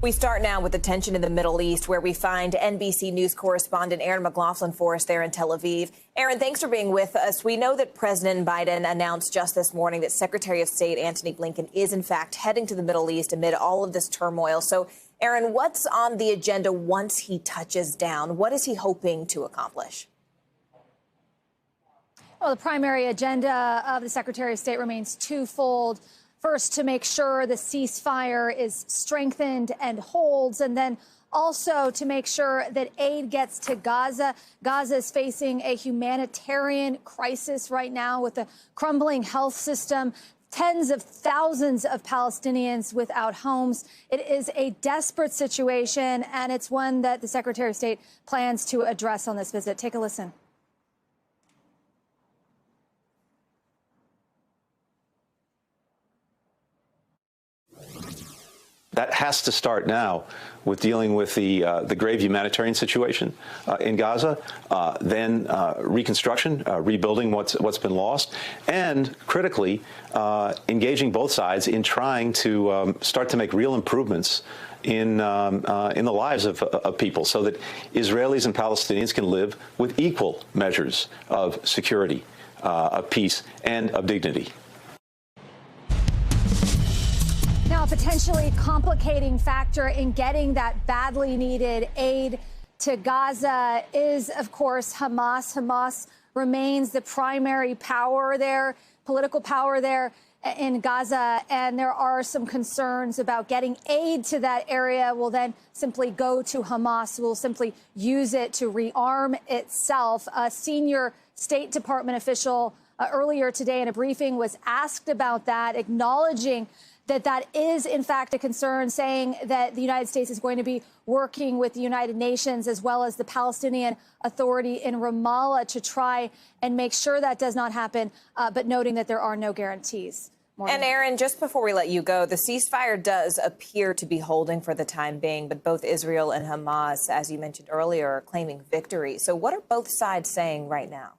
We start now with the tension in the Middle East, where we find NBC News correspondent Erin McLaughlin for us there in Tel Aviv. Erin, thanks for being with us. We know that President Biden announced just this morning that Secretary of State Antony Blinken is, in fact, heading to the Middle East amid all of this turmoil. So, Erin, what's on the agenda once he touches down? What is he hoping to accomplish? Well, the primary agenda of the Secretary of State remains twofold. First, to make sure the ceasefire is strengthened and holds, and then also to make sure that aid gets to Gaza. Gaza is facing a humanitarian crisis right now with a crumbling health system, tens of thousands of Palestinians without homes. It is a desperate situation, and it's one that the Secretary of State plans to address on this visit. Take a listen. That has to start now with dealing with the grave humanitarian situation in Gaza, then reconstruction, rebuilding what's been lost, and critically engaging both sides in trying to start to make real improvements in the lives of people, so that Israelis and Palestinians can live with equal measures of security, of peace, and of dignity. Now, a potentially complicating factor in getting that badly needed aid to Gaza is, of course, Hamas. Hamas remains the primary power there, political power there in Gaza. And there are some concerns about getting aid to that area will then simply go to Hamas, will simply use it to rearm itself. A senior State Department official earlier today in a briefing was asked about that, acknowledging that is, in fact, a concern, saying that the United States is going to be working with the United Nations as well as the Palestinian Authority in Ramallah to try and make sure that does not happen, but noting that there are no guarantees. And Erin, just before we let you go, the ceasefire does appear to be holding for the time being, but both Israel and Hamas, as you mentioned earlier, are claiming victory. So what are both sides saying right now?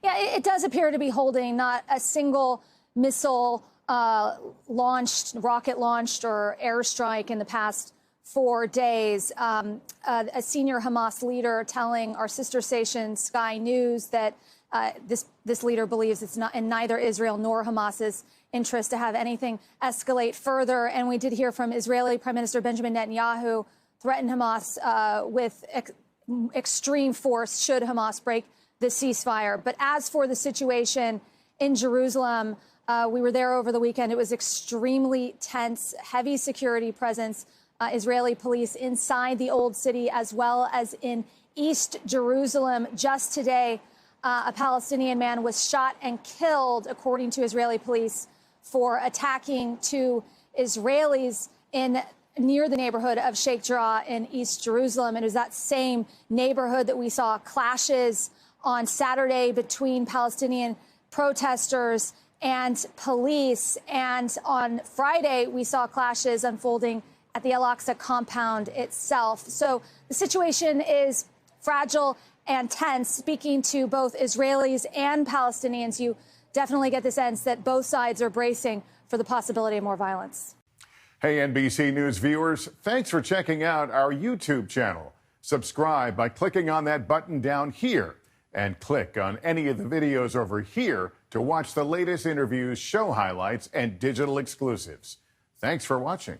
Yeah, it does appear to be holding. Not a single missile launched, rocket launched or airstrike in the past 4 days. A senior Hamas leader telling our sister station Sky News that this leader believes it's not in neither Israel nor Hamas's interest to have anything escalate further. And we did hear from Israeli Prime Minister Benjamin Netanyahu threaten Hamas with extreme force should Hamas break the ceasefire. But as for the situation in Jerusalem, we were there over the weekend. It was extremely tense, heavy security presence, Israeli police inside the old city as well as in East Jerusalem. Just today, a Palestinian man was shot and killed, according to Israeli police, for attacking two Israelis near the neighborhood of Sheikh Jarrah in East Jerusalem. And it was that same neighborhood that we saw clashes on Saturday between Palestinian protesters and police. And on Friday, we saw clashes unfolding at the Al-Aqsa compound itself. So the situation is fragile and tense. Speaking to both Israelis and Palestinians, you definitely get the sense that both sides are bracing for the possibility of more violence. Hey, NBC News viewers, thanks for checking out our YouTube channel. Subscribe by clicking on that button down here, and click on any of the videos over here to watch the latest interviews, show highlights, and digital exclusives. Thanks for watching.